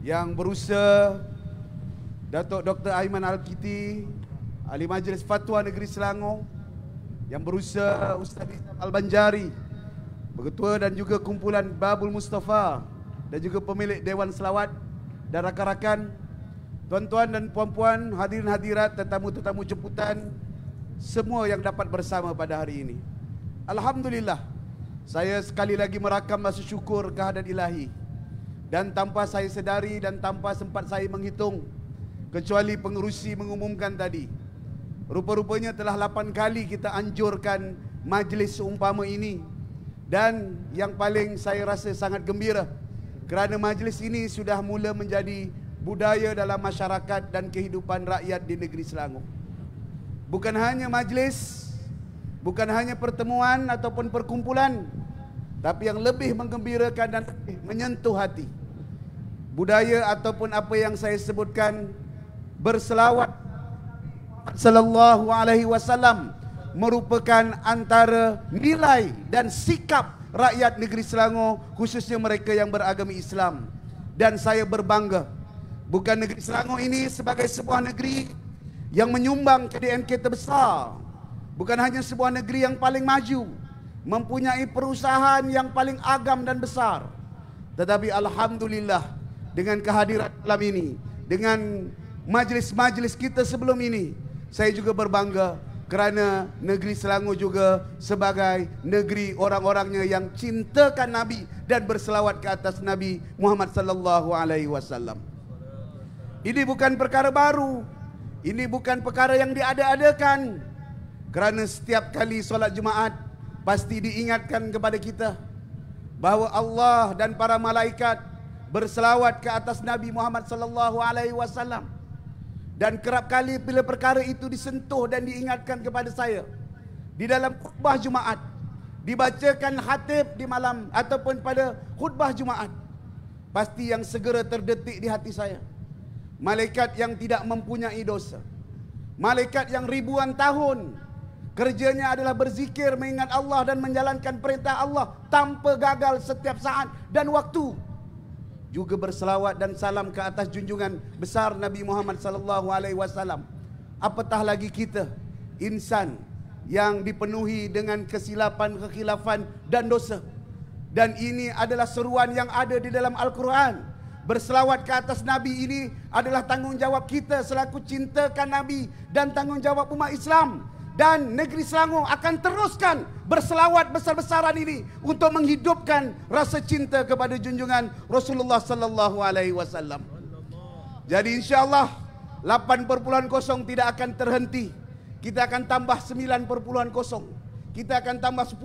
yang berusaha, Datuk Dr. Aiman Al-Kiti, Ahli Majlis Fatwa Negeri Selangor, yang berusaha Ustaz Isam Al-Banjari, Ketua dan juga kumpulan Babul Mustafa, dan juga pemilik Dewan Selawat dan rakan-rakan, tuan-tuan dan puan-puan, hadirin hadirat, tetamu-tetamu jemputan, semua yang dapat bersama pada hari ini. Alhamdulillah, saya sekali lagi merakam rasa syukur kehadirat ilahi. Dan tanpa saya sedari dan tanpa sempat saya menghitung, kecuali pengerusi mengumumkan tadi, rupa-rupanya telah 8 kali kita anjurkan majlis seumpama ini. Dan yang paling saya rasa sangat gembira, kerana majlis ini sudah mula menjadi budaya dalam masyarakat dan kehidupan rakyat di negeri Selangor. Bukan hanya majlis, bukan hanya pertemuan ataupun perkumpulan, tapi yang lebih menggembirakan dan menyentuh hati, budaya ataupun apa yang saya sebutkan, berselawat sallallahu alaihi wasallam, merupakan antara nilai dan sikap rakyat negeri Selangor, khususnya mereka yang beragama Islam. Dan saya berbangga, bukan negeri Selangor ini sebagai sebuah negeri yang menyumbang KDNK terbesar, bukan hanya sebuah negeri yang paling maju, mempunyai perusahaan yang paling agam dan besar, tetapi alhamdulillah dengan kehadiran malam ini, dengan majlis-majlis kita sebelum ini, saya juga berbangga kerana negeri Selangor juga sebagai negeri orang-orangnya yang cintakan Nabi dan berselawat ke atas Nabi Muhammad sallallahu alaihi wasallam. Ini bukan perkara baru, ini bukan perkara yang diada-adakan, kerana setiap kali solat Jumaat pasti diingatkan kepada kita bahawa Allah dan para malaikat berselawat ke atas Nabi Muhammad sallallahu alaihi wasallam. Dan kerap kali bila perkara itu disentuh dan diingatkan kepada saya di dalam khutbah Jumaat, dibacakan khatib di malam ataupun pada khutbah Jumaat, pasti yang segera terdetik di hati saya, malaikat yang tidak mempunyai dosa, malaikat yang ribuan tahun kerjanya adalah berzikir, mengingat Allah dan menjalankan perintah Allah tanpa gagal setiap saat dan waktu, juga berselawat dan salam ke atas junjungan besar Nabi Muhammad sallallahu alaihi wasallam. Apatah lagi kita, insan yang dipenuhi dengan kesilapan, kekhilafan dan dosa. Dan ini adalah seruan yang ada di dalam Al-Quran. Berselawat ke atas Nabi ini adalah tanggungjawab kita selaku cintakan Nabi dan tanggungjawab umat Islam. Dan negeri Selangor akan teruskan berselawat besar-besaran ini untuk menghidupkan rasa cinta kepada junjungan Rasulullah sallallahu alaihi wasallam. Jadi insya-Allah 8.0 tidak akan terhenti. Kita akan tambah 9.0. Kita akan tambah 10,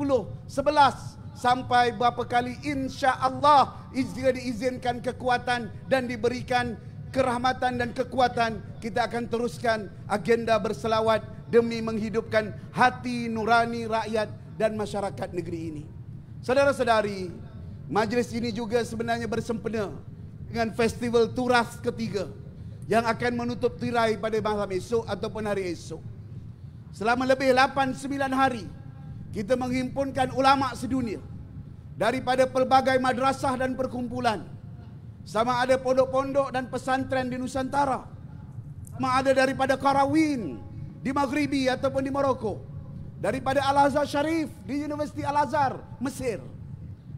11 sampai berapa kali insya-Allah, jika diizinkan kekuatan dan diberikan kerahmatan dan kekuatan, kita akan teruskan agenda berselawat demi menghidupkan hati nurani rakyat dan masyarakat negeri ini. Saudara-saudari, majlis ini juga sebenarnya bersempena dengan festival Turas ketiga yang akan menutup tirai pada malam esok ataupun hari esok. Selama lebih 8-9 hari, kita menghimpunkan ulama sedunia daripada pelbagai madrasah dan perkumpulan, sama ada pondok-pondok dan pesantren di Nusantara, sama ada daripada Qarawin di Maghribi ataupun di Morocco, daripada Al-Azhar Sharif di Universiti Al-Azhar Mesir,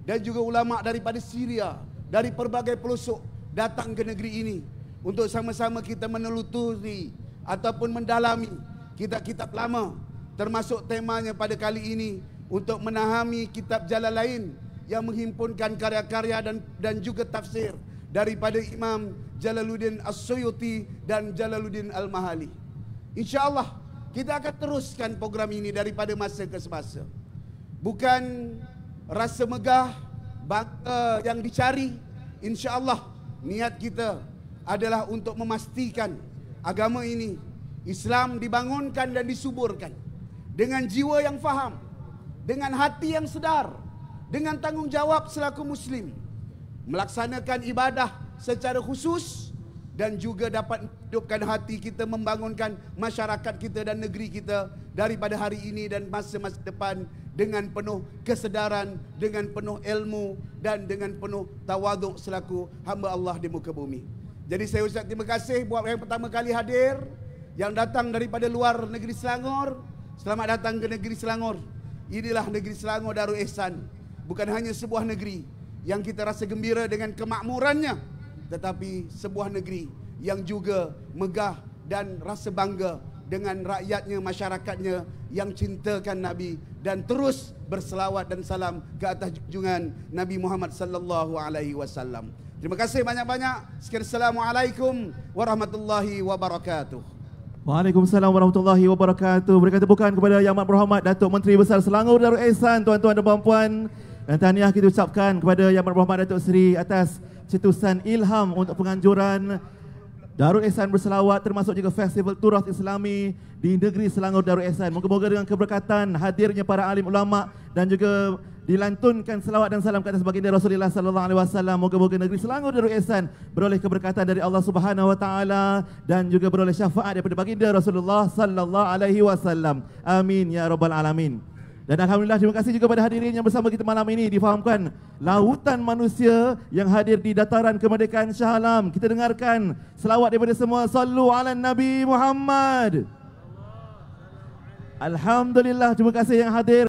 dan juga ulama daripada Syria, dari pelbagai pelosok datang ke negeri ini untuk sama-sama kita menelusuri ataupun mendalami kitab-kitab lama, termasuk temanya pada kali ini untuk menahami kitab Jalalain yang menghimpunkan karya-karya dan juga tafsir daripada Imam Jalaluddin As-Suyuti dan Jalaluddin Al-Mahali. InsyaAllah kita akan teruskan program ini daripada masa ke semasa. Bukan rasa megah, bangga yang dicari. InsyaAllah niat kita adalah untuk memastikan agama ini, Islam, dibangunkan dan disuburkan dengan jiwa yang faham, dengan hati yang sedar, dengan tanggungjawab selaku Muslim, melaksanakan ibadah secara khusus dan juga dapat hidupkan hati kita, membangunkan masyarakat kita dan negeri kita daripada hari ini dan masa-masa depan dengan penuh kesedaran, dengan penuh ilmu dan dengan penuh tawaduk selaku hamba Allah di muka bumi. Jadi saya ucap terima kasih buat yang pertama kali hadir, yang datang daripada luar negeri Selangor. Selamat datang ke negeri Selangor. Inilah negeri Selangor Darul Ihsan. Bukan hanya sebuah negeri yang kita rasa gembira dengan kemakmurannya, tetapi sebuah negeri yang juga megah dan rasa bangga dengan rakyatnya, masyarakatnya yang cintakan Nabi dan terus berselawat dan salam ke atas junjungan Nabi Muhammad sallallahu alaihi wasallam. Terima kasih banyak-banyak. Sekian, assalamualaikum warahmatullahi wabarakatuh. Waalaikumsalam warahmatullahi wabarakatuh. Berikan tepukan kepada Yang Amat Berhormat Datuk Menteri Besar Selangor Darul Ihsan, tuan-tuan dan puan-puan. Dan tahniah kita ucapkan kepada Yang Amat Berhormat Datuk Seri atas cetusan ilham untuk penganjuran Darul Ihsan berselawat, termasuk juga Festival Turath Islami di negeri Selangor Darul Ihsan. Moga-moga dengan keberkatan hadirnya para alim ulama dan juga dilantunkan selawat dan salam ke atas baginda Rasulullah sallallahu alaihi wasallam. Moga-moga negeri Selangor Darul Ihsan beroleh keberkatan dari Allah Subhanahu wa taala dan juga beroleh syafaat daripada baginda Rasulullah sallallahu alaihi wasallam. Amin ya rabbal alamin. Dan alhamdulillah, terima kasih juga pada hadirin yang bersama kita malam ini. Difahamkan lautan manusia yang hadir di dataran kemerdekaan Shah Alam. Kita dengarkan selawat daripada semua. Sallu ala Nabi Muhammad. Alhamdulillah, terima kasih yang hadir.